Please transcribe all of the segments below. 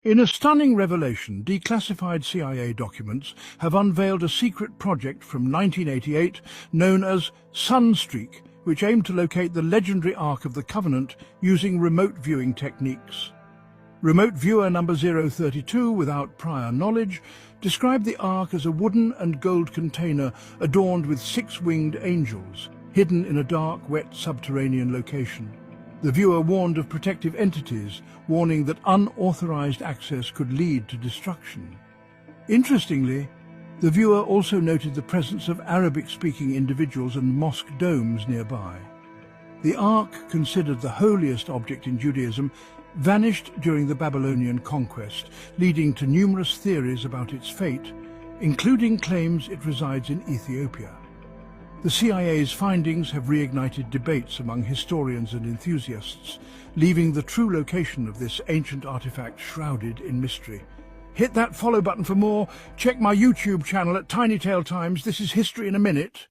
In a stunning revelation, declassified CIA documents have unveiled a secret project from 1988 known as Sunstreak, which aimed to locate the legendary Ark of the Covenant using remote viewing techniques. Remote viewer number 032, without prior knowledge, described the Ark as a wooden and gold container adorned with six-winged angels, hidden in a dark, wet subterranean location. The viewer warned of protective entities, warning that unauthorized access could lead to destruction. Interestingly, the viewer also noted the presence of Arabic-speaking individuals and mosque domes nearby. The Ark, considered the holiest object in Judaism, vanished during the Babylonian conquest, leading to numerous theories about its fate, including claims it resides in Ethiopia. The CIA's findings have reignited debates among historians and enthusiasts, leaving the true location of this ancient artifact shrouded in mystery. Hit that follow button for more. Check my YouTube channel at Tiny Tale Times. This is History in a Minute.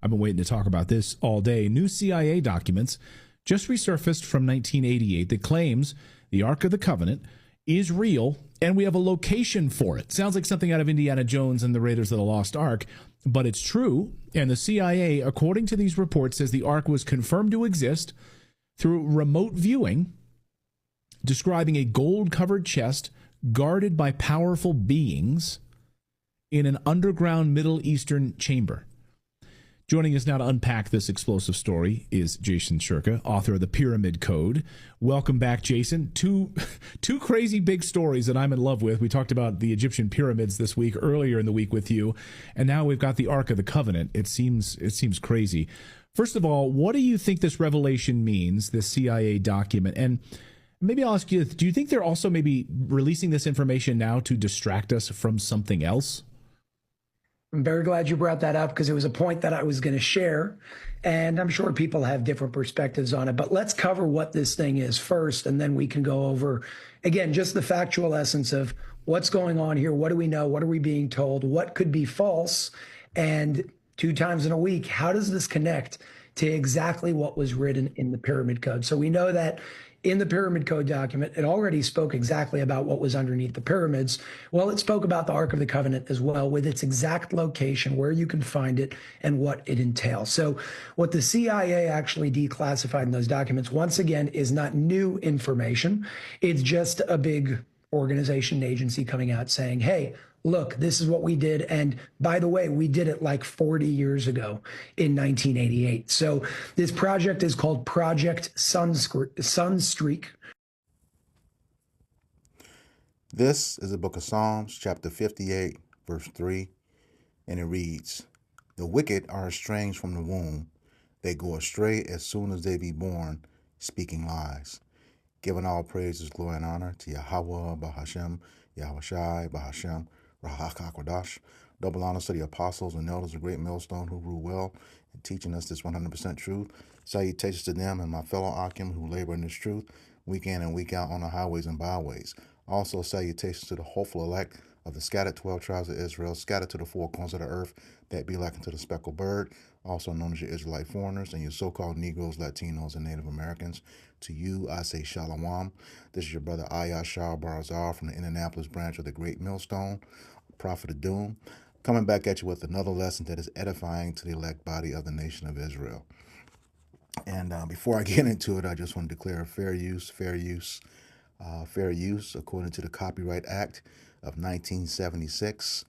I've been waiting to talk about this all day. New CIA documents just resurfaced from 1988 that claims the Ark of the Covenant is real, and we have a location for it. Sounds like something out of Indiana Jones and the Raiders of the Lost Ark, but it's true. And the CIA, according to these reports, says the Ark was confirmed to exist through remote viewing, describing a gold-covered chest guarded by powerful beings in an underground Middle Eastern chamber. Joining us now to unpack this explosive story is Jason Shurka, author of The Pyramid Code. Welcome back, Jason. Two crazy big stories that I'm in love with. We talked about the Egyptian pyramids this week, earlier in the week with you, and now we've got the Ark of the Covenant. It seems crazy. First of all, what do you think this revelation means, this CIA document? And maybe I'll ask you, do you think they're also maybe releasing this information now to distract us from something else? I'm very glad you brought that up because it was a point that I was going to share, and I'm sure people have different perspectives on it. But let's cover what this thing is first, and then we can go over, again, just the factual essence of what's going on here. What do we know? What are we being told? What could be false? And 2 times in a week, how does this connect to exactly what was written in the Pyramid Code? So we know that in the Pyramid Code document, it already spoke exactly about what was underneath the pyramids. Well, it spoke about the Ark of the Covenant as well, with its exact location, where you can find it, and what it entails. So what the CIA actually declassified in those documents, once again, is not new information. It's just a big organization agency coming out saying, hey, look, this is what we did. And by the way, we did it like 40 years ago in 1988. So this project is called Project Sunstreak. This is the book of Psalms, chapter 58, verse 3, and it reads, "The wicked are estranged from the womb. They go astray as soon as they be born, speaking lies." Giving all praises, glory, and honor to Yahweh, Bahashem, Yahweh Shai, Bahashem, Rahak HaKodash. Double honors to the apostles and elders of Great Millstone who rule well and teaching us this 100% truth. Salutations to them and my fellow Akim who labor in this truth week in and week out on the highways and byways. Also salutations to the hopeful elect of the scattered 12 tribes of Israel, scattered to the 4 corners of the earth, that be like unto the speckled bird, also known as your Israelite foreigners and your so-called Negroes, Latinos, and Native Americans. To you, I say Shalom. This is your brother Ayashar Barazar from the Indianapolis branch of the Great Millstone, Prophet of Doom, coming back at you with another lesson that is edifying to the elect body of the nation of Israel. And before I get into it, I just want to declare fair use, according to the Copyright Act of 1976,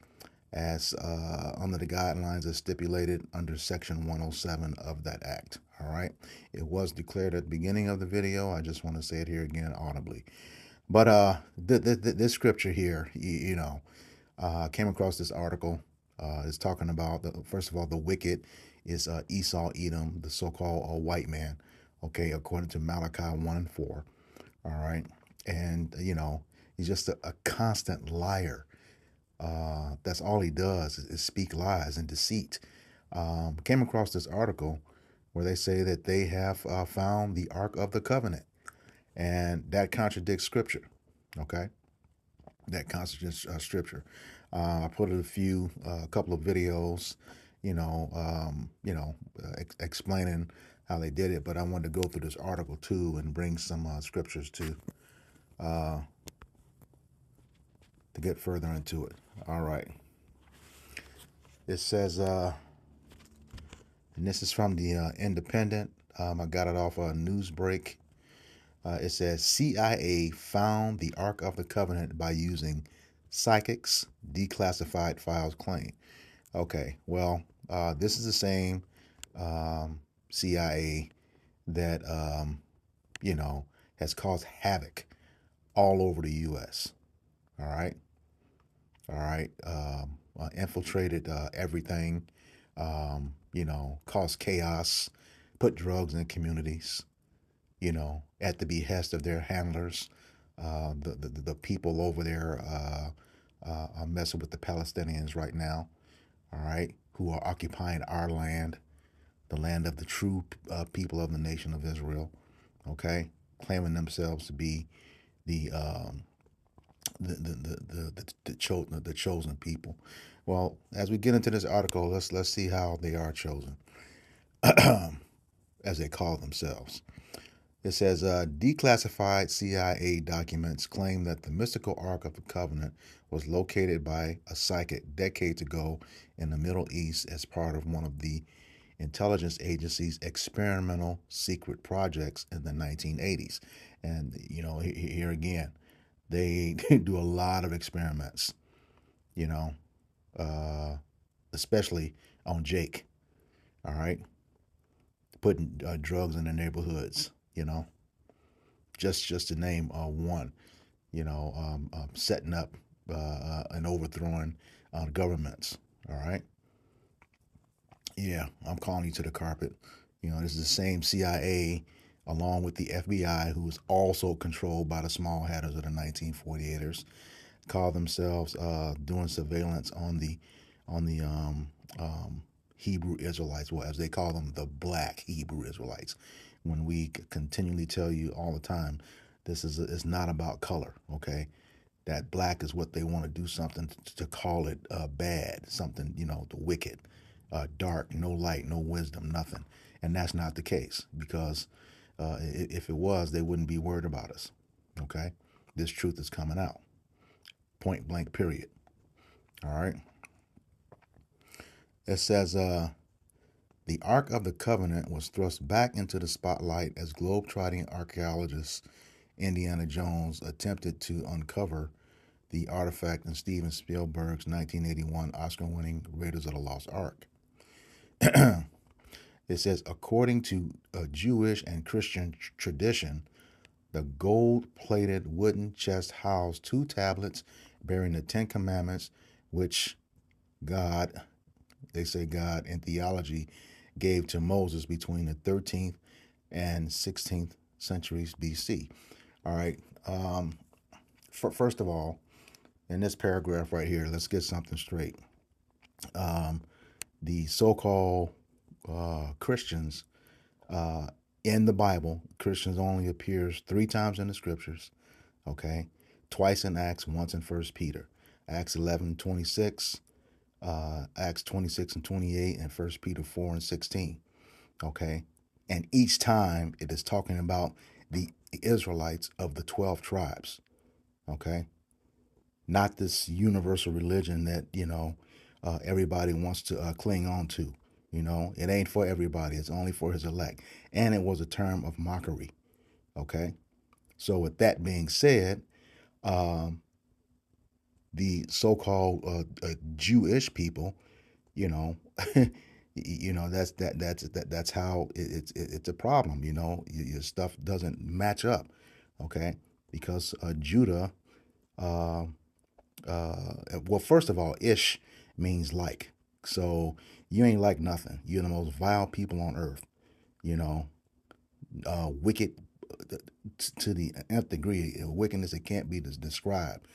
as under the guidelines as stipulated under Section 107 of that act. All right. It was declared at the beginning of the video. I just want to say it here again audibly. But this scripture here, came across this article. It's talking about, first of all, the wicked is Esau, Edom, the so-called white man. Okay, according to Malachi 1:4. All right. And, he's just a constant liar. That's all he does is speak lies and deceit. Came across this article where they say that they have found the Ark of the Covenant, and that contradicts Scripture. Okay, that contradicts Scripture. I put a couple of videos, explaining how they did it, but I wanted to go through this article too and bring some scriptures to get further into it. All right. It says, and this is from the Independent. I got it off a Newsbreak. It says CIA found the Ark of the Covenant by using psychics, declassified files claim. Okay, well, this is the same CIA that, has caused havoc all over the U.S. All right. All right. Infiltrated everything, caused chaos, put drugs in communities, at the behest of their handlers. The people over there are messing with the Palestinians right now, all right, who are occupying our land, the land of the true people of the nation of Israel, okay, claiming themselves to be the chosen people. Well, as we get into this article, let's see how they are chosen, as they call themselves. It says, declassified CIA documents claim that the mystical Ark of the Covenant was located by a psychic decades ago in the Middle East as part of one of the intelligence agency's experimental secret projects in the 1980s. And, here again, they do a lot of experiments, especially on Jake, all right, putting drugs in the neighborhoods, just to name one, setting up and overthrowing governments, all right. Yeah, I'm calling you to the carpet. This is the same CIA along with the FBI, who was also controlled by the small hatters of the 1948ers, call themselves doing surveillance on the Hebrew Israelites, well, as they call them, the black Hebrew Israelites. When we continually tell you all the time, it's not about color, okay? That black is what they want to do something to call it bad, something, the wicked, dark, no light, no wisdom, nothing. And that's not the case, because if it was, they wouldn't be worried about us, okay? This truth is coming out, point blank, period. All right. It says, the Ark of the Covenant was thrust back into the spotlight as globe-trotting archaeologist Indiana Jones attempted to uncover the artifact in Steven Spielberg's 1981 Oscar-winning Raiders of the Lost Ark. It says, according to a Jewish and Christian tradition, the gold-plated wooden chest housed 2 tablets bearing the 10 Commandments, which they say God in theology, gave to Moses between the 13th and 16th centuries BC. All right. First of all, in this paragraph right here, let's get something straight. The so-called Christians in the Bible, Christians only appears 3 times in the scriptures, okay? Twice in Acts, once in 1 Peter. Acts 11:26, Acts 26 and 28, and 1 Peter 4 and 16, okay? And each time it is talking about the Israelites of the 12 tribes, okay? Not this universal religion that, everybody wants to cling on to. It ain't for everybody. It's only for his elect. And it was a term of mockery, okay? So with that being said, the so-called Jewish people, that's how it's a problem. Your stuff doesn't match up, okay? Because Judah, well, first of all, Ish means like. So you ain't like nothing. You're the most vile people on earth. Wicked to the nth degree, wickedness that can't be described.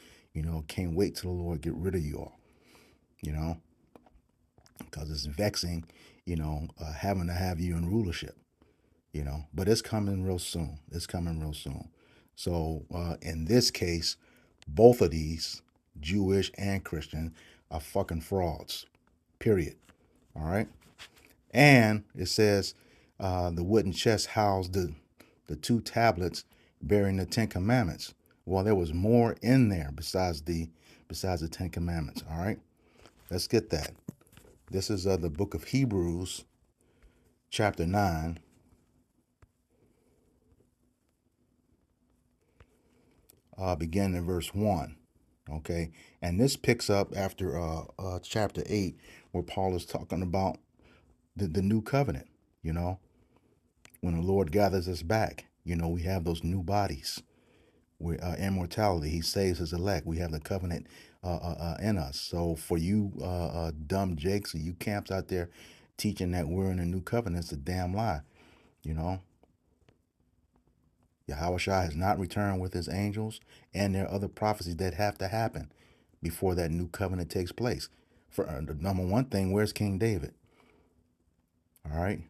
Can't wait till the Lord get rid of you all. Because it's vexing, having to have you in rulership. But it's coming real soon. So in this case, both of these, Jewish and Christian, are fucking frauds. Period. All right. And it says the wooden chest housed the 2 tablets bearing the 10 Commandments. Well, there was more in there besides the besides the Ten Commandments. All right, let's get that. This is the book of Hebrews, chapter 9. Beginning in verse 1. Okay, and this picks up after chapter 8, where Paul is talking about the new covenant. You know, when the Lord gathers us back, you know, we have those new bodies. We immortality. He saves his elect. We have the covenant in us. So for you dumb jakes or you camps out there teaching that we're in a new covenant, it's a damn lie. You know, Yahushua has not returned with his angels, and there are other prophecies that have to happen before that new covenant takes place. For the number one thing, where's King David? All right.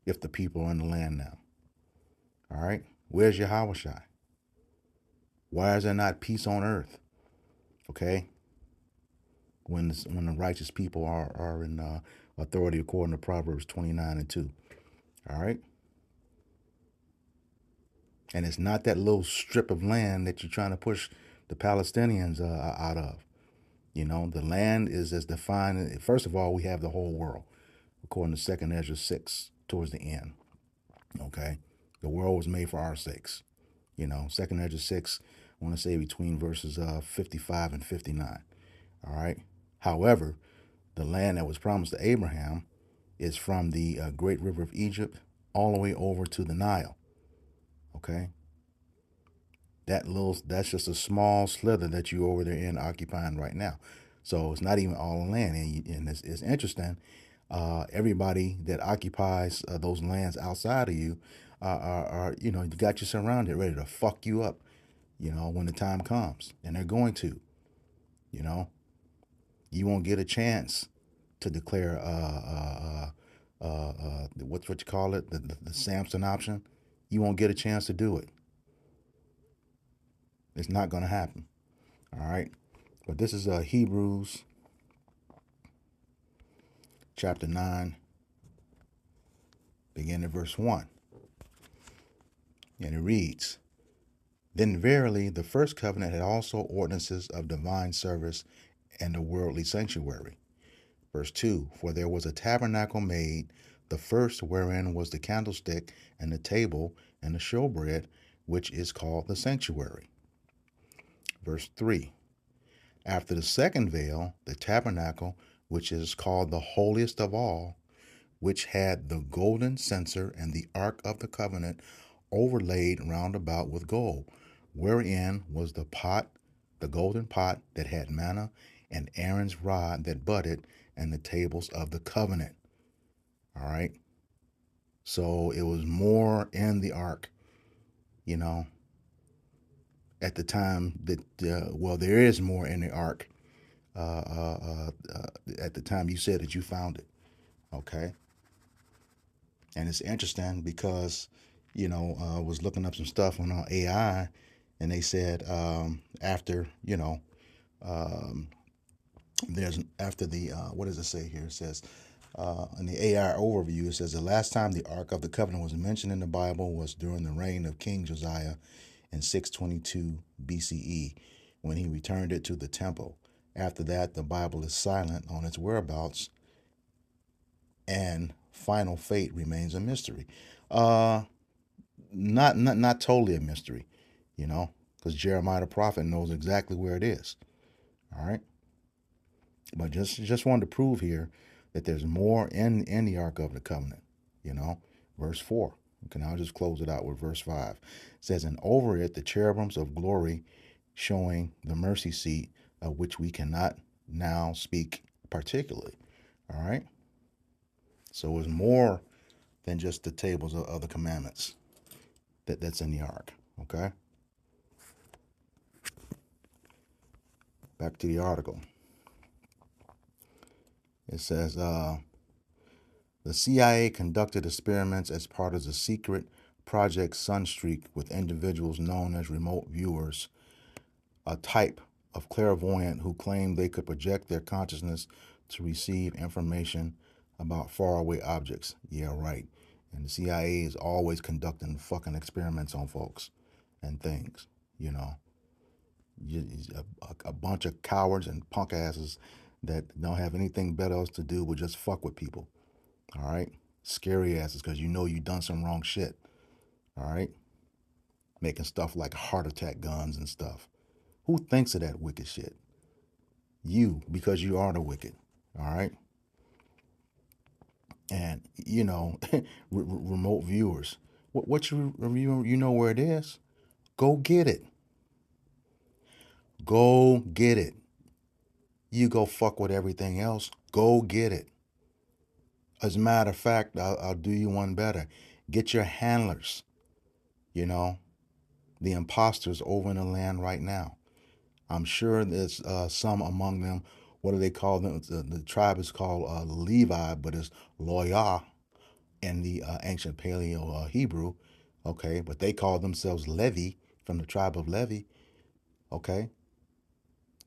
If the people are in the land now. All right. Where's Yahushua? Why is there not peace on earth? Okay. When the righteous people are in authority according to Proverbs 29:2. All right. And it's not that little strip of land that you're trying to push the Palestinians out of. You know, the land is as defined. First of all, we have the whole world, according to 2 Ezra 6, towards the end. Okay? The world was made for our sakes. You know, 2 Ezra 6, I want to say between verses 55 and 59. All right? However, the land that was promised to Abraham is from the great river of Egypt all the way over to the Nile. Okay, that's just a small slither that you over there in occupying right now. So it's not even all the land, and it's interesting. Everybody that occupies those lands outside of you are you know, you got you surrounded, ready to fuck you up. You know, when the time comes, and they're going to. You know, you won't get a chance to declare what you call it, the Samson option. You won't get a chance to do it. It's not going to happen. All right. But this is Hebrews chapter 9, beginning at verse 1. And it reads, Then verily the first covenant had also ordinances of divine service and a worldly sanctuary. Verse 2, For there was a tabernacle made, the first wherein was the candlestick and the table and the showbread, which is called the sanctuary. Verse 3, After the second veil, the tabernacle, which is called the holiest of all, which had the golden censer and the ark of the covenant overlaid round about with gold, wherein was the pot, the golden pot that had manna, and Aaron's rod that budded, and the tables of the covenant. All right. So it was more in the ark, you know, at the time that, well, there is more in the ark at the time you said that you found it. Okay. And it's interesting because, you know, I was looking up some stuff on AI, and they said after, you know, there's after the, what does it say here? It says, in the AI overview, it says the last time the Ark of the Covenant was mentioned in the Bible was during the reign of King Josiah in 622 BCE, when he returned it to the temple. After that, the Bible is silent on its whereabouts, and final fate remains a mystery. Not totally a mystery, you know, because Jeremiah the prophet knows exactly where it is. All right, but just wanted to prove here that there's more in the Ark of the Covenant, you know. Verse 4. Okay, now I'll just close it out with verse 5. It says, And over it the cherubims of glory, showing the mercy seat, of which we cannot now speak particularly. All right? So it's more than just the tables of the commandments that's in the ark. Okay? Back to the article. It says, the CIA conducted experiments as part of the secret Project Sunstreak with individuals known as remote viewers, a type of clairvoyant who claimed they could project their consciousness to receive information about faraway objects. Yeah, right. And the CIA is always conducting fucking experiments on folks and things, you know. a bunch of cowards and punk asses that don't have anything better else to do but just fuck with people. All right? Scary asses because you know you done some wrong shit. All right? Making stuff like heart attack guns and stuff. Who thinks of that wicked shit? You, because you are the wicked. All right? And, you know, remote viewers. What you review, you know where it is. Go get it. Go get it. You go fuck with everything else. Go get it. As a matter of fact, I'll do you one better. Get your handlers, you know, the imposters over in the land right now. I'm sure there's some among them. What do they call them? The tribe is called Levi, but it's Loyah in the ancient Paleo Hebrew. Okay, but they call themselves Levi, from the tribe of Levi. Okay,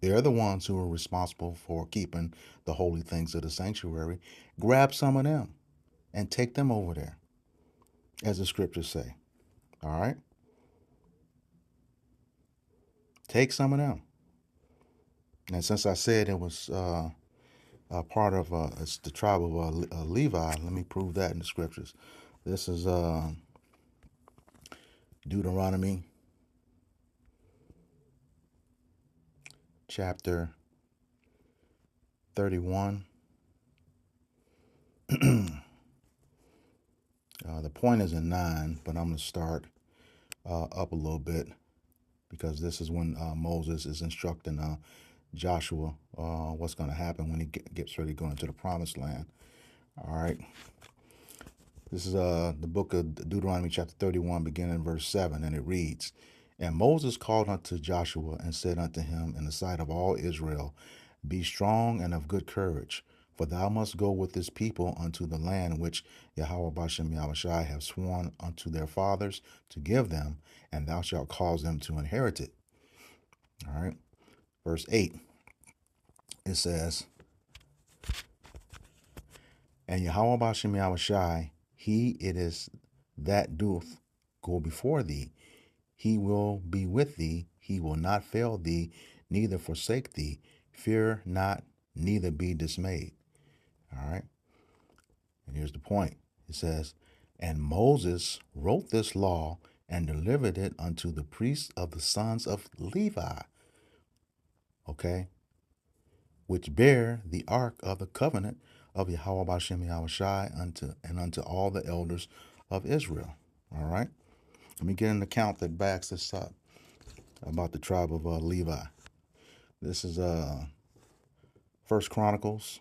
they're the ones who are responsible for keeping the holy things of the sanctuary. Grab some of them and take them over there, as the scriptures say. All right? Take some of them. And since I said it was a part of it's the tribe of Levi, let me prove that in the scriptures. This is Deuteronomy chapter 31. The point is in 9, but I'm going to start up a little bit because this is when Moses is instructing Joshua what's going to happen when he gets ready to go into the promised land. All right. This is the book of Deuteronomy chapter 31, beginning in verse 7, and it reads, And Moses called unto Joshua and said unto him in the sight of all Israel, Be strong and of good courage, for thou must go with this people unto the land which Yahweh Bashem Yahushai have sworn unto their fathers to give them, and thou shalt cause them to inherit it. All right. Verse 8, it says, And Yahweh Bashem Yahushai, he it is that doth go before thee. He will be with thee. He will not fail thee, neither forsake thee. Fear not, neither be dismayed. All right. And here's the point. It says, And Moses wrote this law and delivered it unto the priests of the sons of Levi. Okay. Which bear the ark of the covenant of Yahweh Bashem Yahushai unto all the elders of Israel. All right. Let me get an account that backs this up about the tribe of Levi. This is First Chronicles.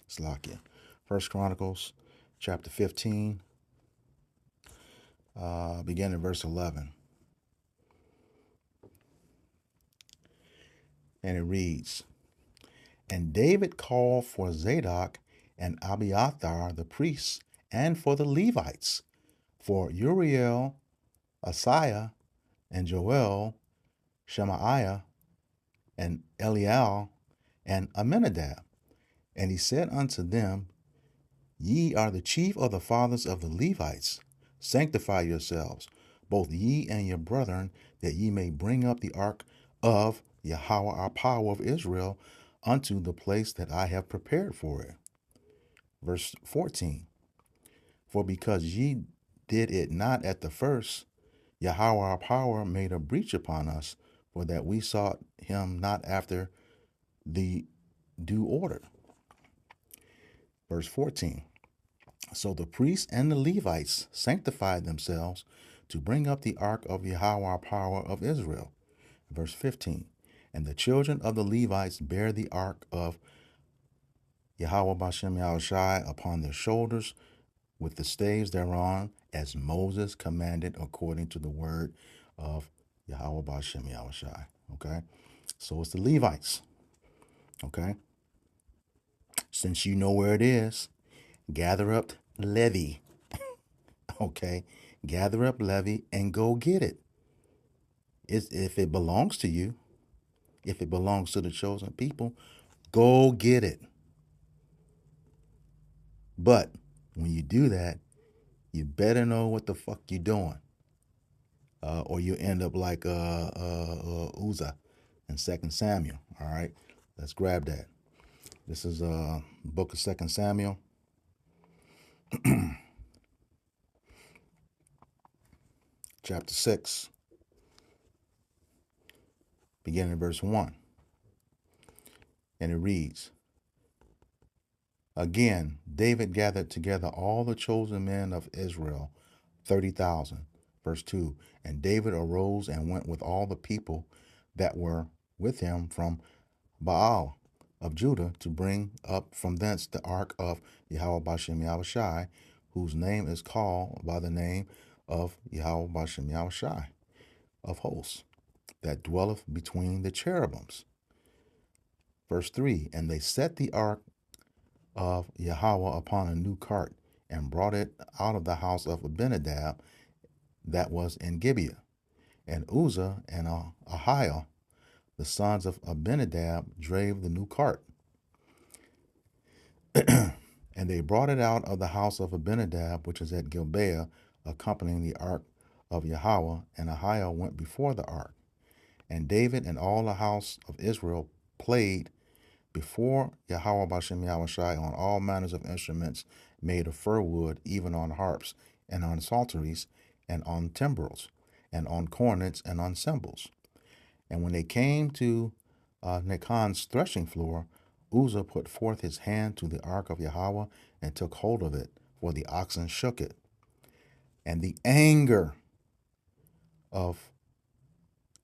Slakia. First Chronicles chapter 15, beginning in verse 11. And it reads, And David called for Zadok and Abiathar the priests, and for the Levites, for Uriel, Asaiah, and Joel, Shemaiah, and Eliel, and Aminadab. And he said unto them, Ye are the chief of the fathers of the Levites. Sanctify yourselves, both ye and your brethren, that ye may bring up the ark of Yahweh our power of Israel unto the place that I have prepared for it. Verse 14, For because ye did it not at the first, Yahweh our power made a breach upon us, for that we sought him not after the due order. Verse 14, So the priests and the Levites sanctified themselves to bring up the ark of Yahweh our power of Israel. Verse 15, And the children of the Levites bear the ark of Yahweh Bashem Yahushai upon their shoulders with the staves thereon, as Moses commanded according to the word of Yahweh Bashem Yahushai. Okay? So it's the Levites. Okay? Since you know where it is, gather up Levi. Okay? Gather up Levi and go get it. If it belongs to you, if it belongs to the chosen people, go get it. But when you do that, you better know what the fuck you're doing. or you end up like Uzzah in 2 Samuel. All right, let's grab that. This is book of 2 Samuel. Chapter 6, beginning in verse 1. And it reads, Again, David gathered together all the chosen men of Israel, 30,000. Verse 2. And David arose and went with all the people that were with him from Baal of Judah to bring up from thence the ark of Yahweh Bashem Yahushai, whose name is called by the name of Yahweh Bashem Yahushai of hosts, that dwelleth between the cherubims. Verse 3. And they set the ark of Yahweh upon a new cart, and brought it out of the house of Abinadab that was in Gibeah. And Uzzah and Ahiah, the sons of Abinadab, drave the new cart. And they brought it out of the house of Abinadab, which is at Gibeah, accompanying the ark of Yahweh, and Ahiah went before the ark. And David and all the house of Israel played before Yahweh Bashem Yahushai on all manners of instruments made of fir wood, even on harps, and on psalteries, and on timbrels, and on cornets, and on cymbals. And when they came to Nachon's threshing floor, Uzzah put forth his hand to the ark of Yahweh, and took hold of it, for the oxen shook it. And the anger of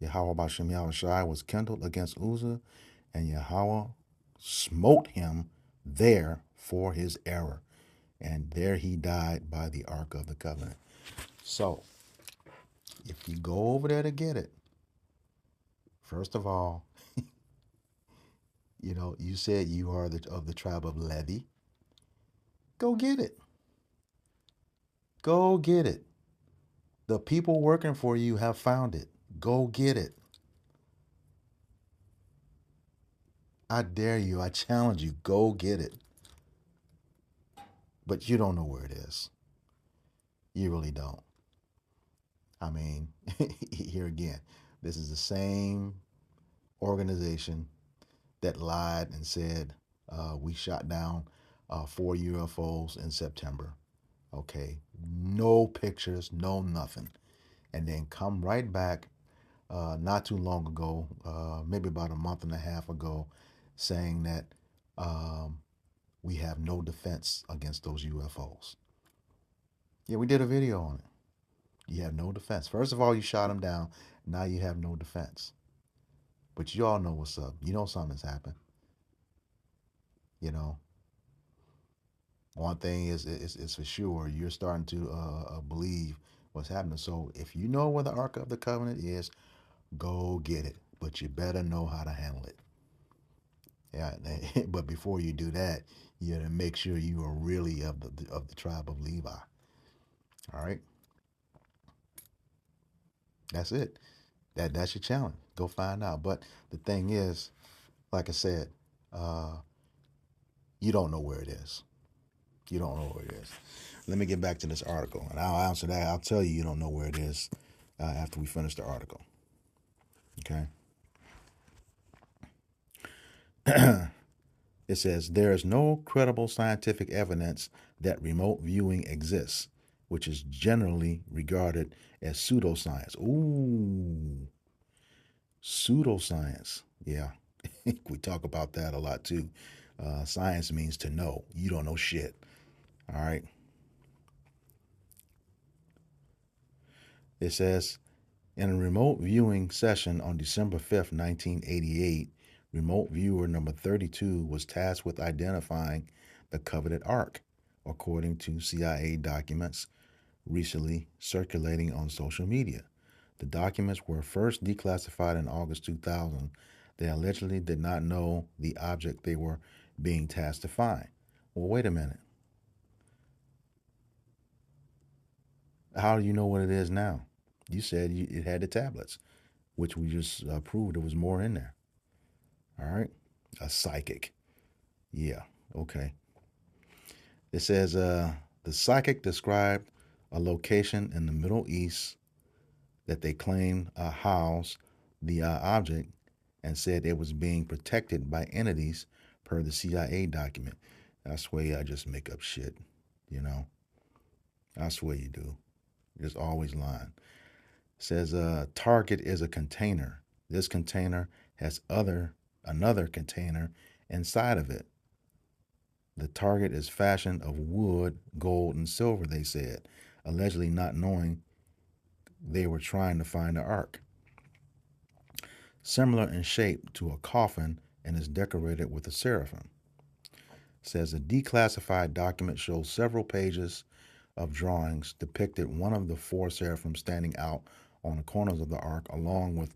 Yahweh Bashem Yahushai was kindled against Uzzah, and Yahweh smote him there for his error. And there he died by the ark of the covenant. So, if you go over there to get it, first of all, you said you are of the tribe of Levi. Go get it. Go get it. The people working for you have found it. Go get it. I dare you. I challenge you. Go get it. But you don't know where it is. You really don't. I mean, here again, this is the same organization that lied and said we shot down 4 UFOs in September. Okay, no pictures, no nothing. And then come right back not too long ago, maybe about a month and a half ago, saying that we have no defense against those UFOs. Yeah, we did a video on it. You have no defense. First of all, you shot them down. Now you have no defense. But you all know what's up. You know something's happened. One thing is for sure, you're starting to believe what's happening. So if you know where the Ark of the Covenant is, go get it. But you better know how to handle it. Yeah, but before you do that, you gotta make sure you are really of the tribe of Levi. All right. That's it. That's your challenge. Go find out. But the thing is, like I said, you don't know where it is. You don't know where it is. Let me get back to this article, and I'll answer that. I'll tell you don't know where it is after we finish the article. Okay. It says, there is no credible scientific evidence that remote viewing exists, which is generally regarded as pseudoscience. Ooh, pseudoscience. Yeah, we talk about that a lot too. Science means to know. You don't know shit. All right. It says, in a remote viewing session on December 5th, 1988, remote viewer number 32 was tasked with identifying the coveted ark, according to CIA documents recently circulating on social media. The documents were first declassified in August 2000. They allegedly did not know the object they were being tasked to find. Well, wait a minute. How do you know what it is now? You said it had the tablets, which we just proved there was more in there. All right. A psychic. Yeah. Okay. It says the psychic described a location in the Middle East that they claimed housed the object and said it was being protected by entities per the CIA document. I swear I just make up shit, you know. I swear you do. You're just always lying. It says target is a container. This container has another container inside of it. The target is fashioned of wood, gold, and silver, they said, allegedly not knowing they were trying to find the ark. Similar in shape to a coffin and is decorated with a seraphim. Says a declassified document shows several pages of drawings depicted one of the four seraphim standing out on the corners of the ark, along with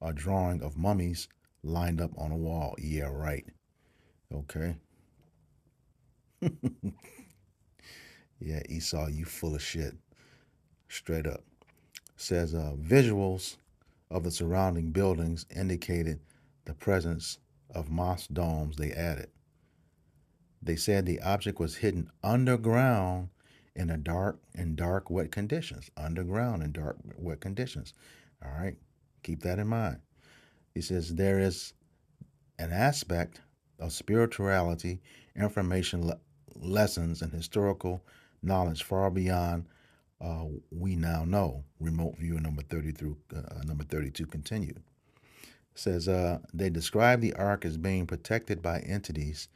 a drawing of mummies lined up on a wall. Yeah, right. Okay. Yeah, Esau, you full of shit. Straight up. Says visuals of the surrounding buildings indicated the presence of mosque domes they added. They said the object was hidden underground in dark, wet conditions. Underground in dark, wet conditions. All right, keep that in mind. He says there is an aspect of spirituality, information, lessons, and historical knowledge far beyond we now know. Remote viewer number 30 through number 32 continued. Says they describe the ark as being protected by entities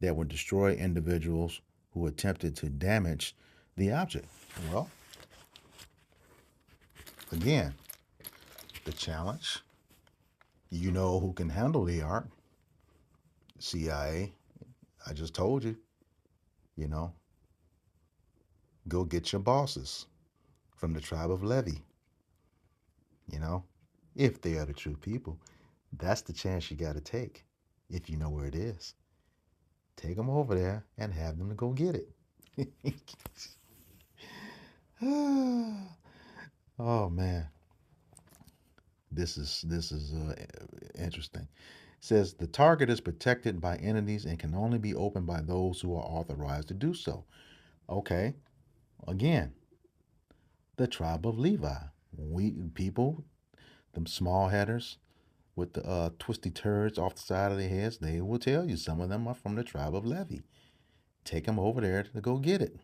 that would destroy individuals who attempted to damage the object. Well, again, the challenge. You know who can handle the ark? CIA. I just told you. You know. Go get your bosses from the tribe of Levi. You know, if they are the true people. That's the chance you got to take if you know where it is. Take them over there and have them to go get it. Oh man, this is interesting. It says the target is protected by entities and can only be opened by those who are authorized to do so. Okay, again, the tribe of Levi. We people, them small headers with the twisty turds off the side of their heads, they will tell you some of them are from the tribe of Levi. Take them over there to go get it.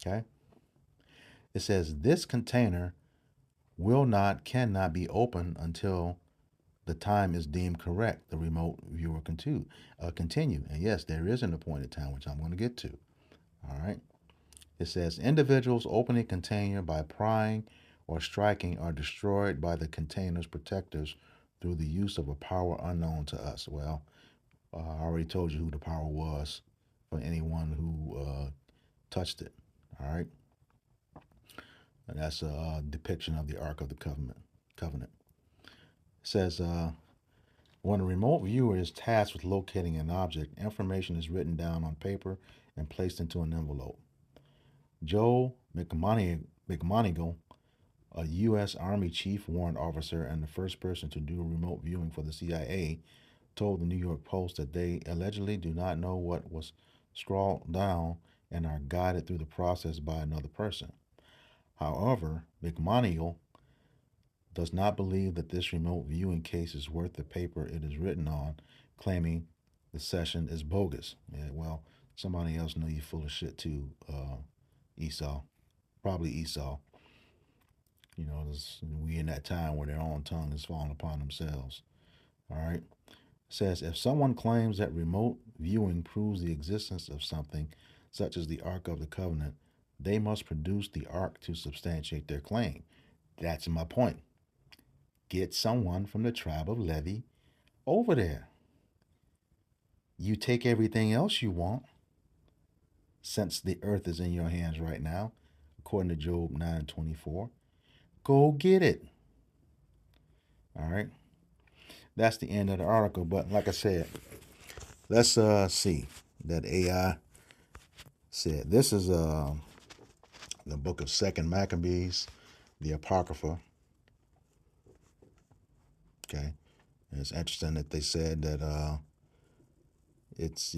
Okay. It says this container cannot be opened until the time is deemed correct. The remote viewer continue. And yes, there is an appointed time, which I'm going to get to. All right. It says individuals opening a container by prying or striking are destroyed by the container's protectors through the use of a power unknown to us. Well, I already told you who the power was for anyone who touched it. All right. And that's a depiction of the Ark of the Covenant. It says, when a remote viewer is tasked with locating an object, information is written down on paper and placed into an envelope. Joe McMonigal, a U.S. Army Chief Warrant Officer and the first person to do remote viewing for the CIA, told the New York Post that they allegedly do not know what was scrawled down and are guided through the process by another person. However, McMonigal does not believe that this remote viewing case is worth the paper it is written on, claiming the session is bogus. Yeah, well, somebody else know you full of shit too, Esau. Probably Esau. You know, we in that time where their own tongue is falling upon themselves. All right. It says, if someone claims that remote viewing proves the existence of something, such as the Ark of the Covenant, they must produce the Ark to substantiate their claim. That's my point. Get someone from the tribe of Levi over there. You take everything else you want, since the earth is in your hands right now, according to Job 9:24. Go get it. All right. That's the end of the article. But like I said, let's see that AI said. This is the book of 2nd Maccabees, the Apocrypha. Okay. And it's interesting that they said that it's,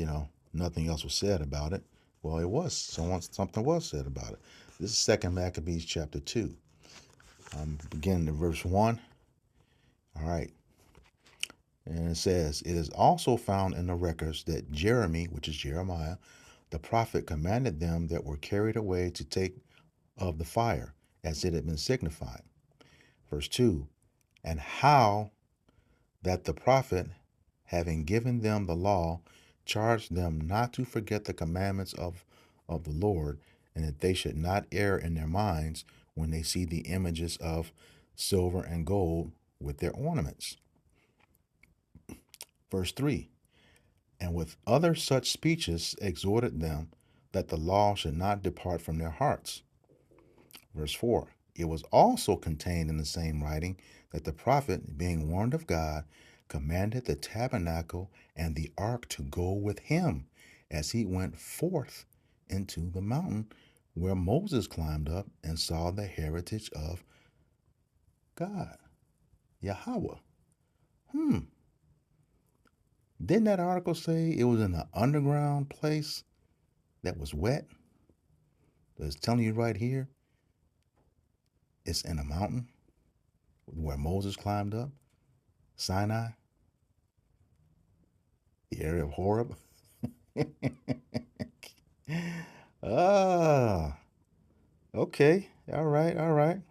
nothing else was said about it. Well, it was. Something was said about it. This is 2nd Maccabees chapter 2. Beginning in verse 1. All right. And it says, it is also found in the records that Jeremy, which is Jeremiah, the prophet, commanded them that were carried away to take of the fire, as it had been signified. Verse 2. And how that the prophet, having given them the law, charged them not to forget the commandments of the Lord, and that they should not err in their minds when they see the images of silver and gold with their ornaments. Verse 3. And with other such speeches exhorted them that the law should not depart from their hearts. Verse 4. It was also contained in the same writing that the prophet, being warned of God, commanded the tabernacle and the ark to go with him as he went forth into the mountain where Moses climbed up and saw the heritage of God, Yahweh. Didn't that article say it was in an underground place that was wet? It's telling you right here, it's in a mountain where Moses climbed up, Sinai, the area of Horeb. Okay. All right.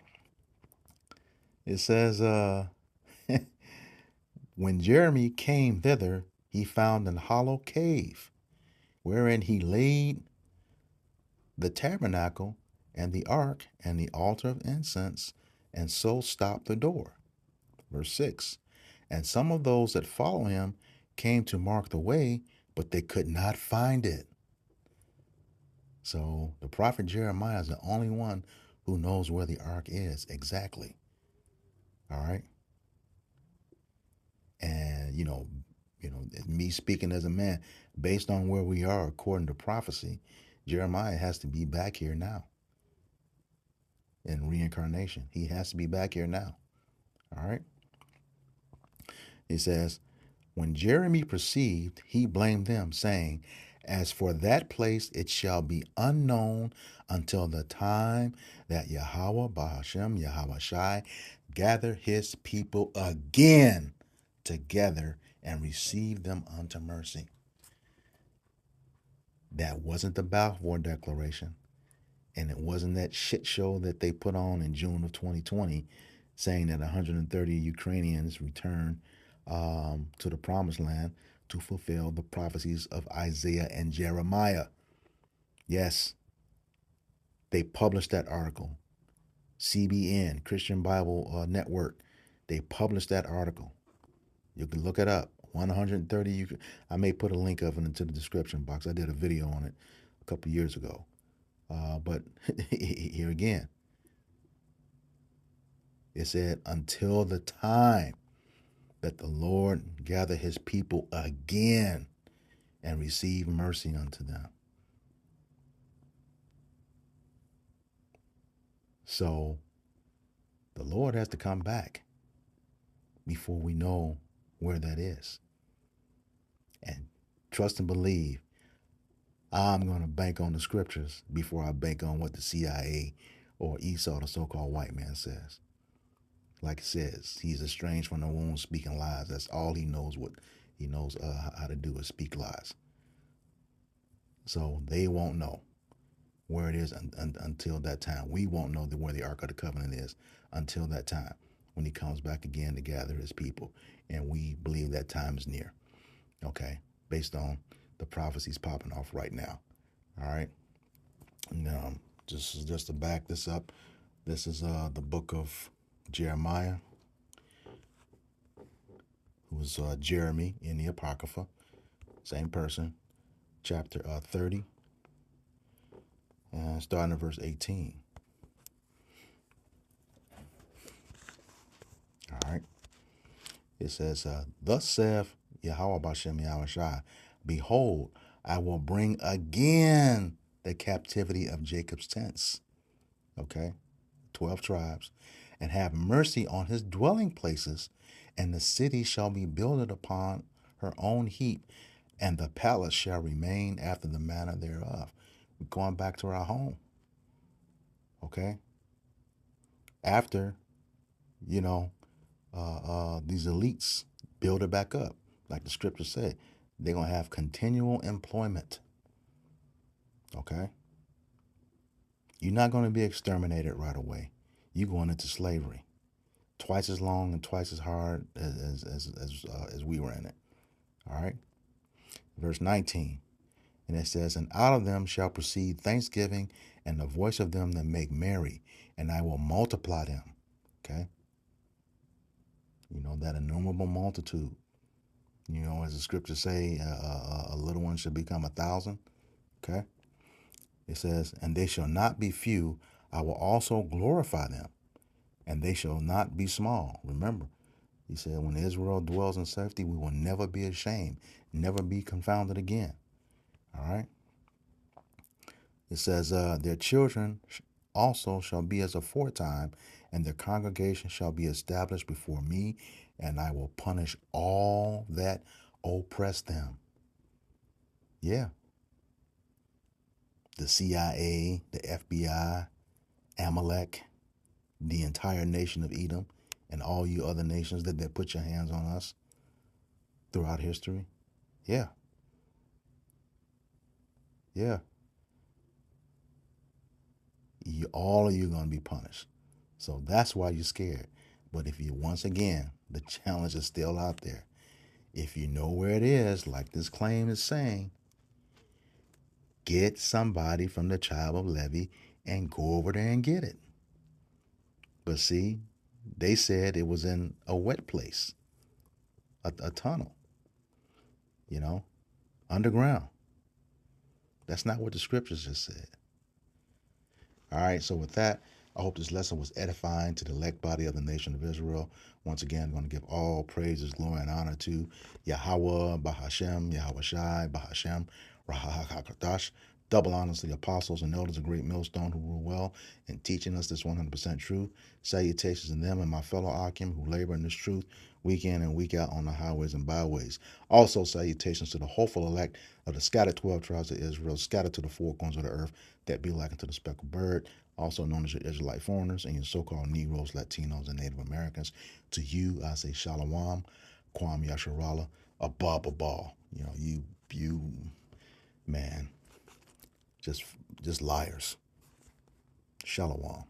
It says, when Jeremy came thither, he found an hollow cave, wherein he laid the tabernacle and the ark and the altar of incense, and so stopped the door. Verse 6. And some of those that follow him came to mark the way, but they could not find it. So the prophet Jeremiah is the only one who knows where the ark is exactly. All right. And, me speaking as a man, based on where we are according to prophecy, Jeremiah has to be back here now in reincarnation. He has to be back here now. All right. It says, when Jeremy perceived, he blamed them, saying, as for that place, it shall be unknown until the time that Yahweh Bahashem Yahweh Shai gather his people again together and receive them unto mercy. That wasn't the Balfour Declaration, and it wasn't that shit show that they put on in June of 2020 saying that 130 Ukrainians returned to the promised land to fulfill the prophecies of Isaiah and Jeremiah. Yes, they published that article. CBN, Christian Bible Network, they published that article. You can look it up. 130. I may put a link of it into the description box. I did a video on it a couple years ago. But here again, it said, until the time that the Lord gather his people again and receive mercy unto them. So the Lord has to come back before we know where that is. And trust and believe, I'm going to bank on the scriptures before I bank on what the CIA or Esau, the so-called white man, says. Like it says, he's estranged from the womb, speaking lies. That's all he knows. What he knows how to do is speak lies. So they won't know where it is until that time. We won't know where the Ark of the Covenant is until that time, when he comes back again to gather his people. And we believe that time is near. Okay, based on the prophecies popping off right now. All right. Now, just to back this up, this is the book of Jeremiah, who was Jeremy in the Apocrypha, same person, chapter 30, starting at verse 18. All right. It says, thus saith Yahweh Bashem Yahweh Shai, behold, I will bring again the captivity of Jacob's tents. Okay, 12 tribes, and have mercy on his dwelling places, and the city shall be builded upon her own heap, and the palace shall remain after the manner thereof. We're going back to our home. Okay, after you know, these elites build it back up. Like the scripture said, they're going to have continual employment. Okay? You're not going to be exterminated right away. You're going into slavery. Twice as long and twice as hard as we were in it. All right? Verse 19. And it says, and out of them shall proceed thanksgiving and the voice of them that make merry, and I will multiply them. Okay? You know, that innumerable multitude. You know, as the scriptures say, a little one should become 1,000. Okay? It says, and they shall not be few. I will also glorify them, and they shall not be small. Remember, he said, when Israel dwells in safety, we will never be ashamed, never be confounded again. All right? It says, their children also shall be as aforetime, and their congregation shall be established before me, and I will punish all that oppress them. Yeah. The CIA, the FBI, Amalek, the entire nation of Edom, and all you other nations that put your hands on us throughout history. Yeah. Yeah. All of you are going to be punished. So that's why you're scared. But if you, once again, the challenge is still out there. If you know where it is, like this claim is saying, get somebody from the tribe of Levi and go over there and get it. But see, they said it was in a wet place, a tunnel, you know, underground. That's not what the scriptures just said. All right, so with that, I hope this lesson was edifying to the elect body of the nation of Israel. Once again, I'm going to give all praises, glory, and honor to Yahweh, Bahashem, Yahweh Shai, Bahashem, Rahahakadash. Double honors to the apostles and elders of Great Millstone who rule well in teaching us this 100% truth. Salutations to them and my fellow Akim who labor in this truth week in and week out on the highways and byways. Also, salutations to the hopeful elect of the scattered 12 tribes of Israel, scattered to the four corners of the earth, that be likened to the speckled bird, also known as your Israelite foreigners and your so-called Negroes, Latinos, and Native Americans. To you, I say Shalom, Kwam Yasharala, Abba Ball. You know, you, man, just liars. Shalom.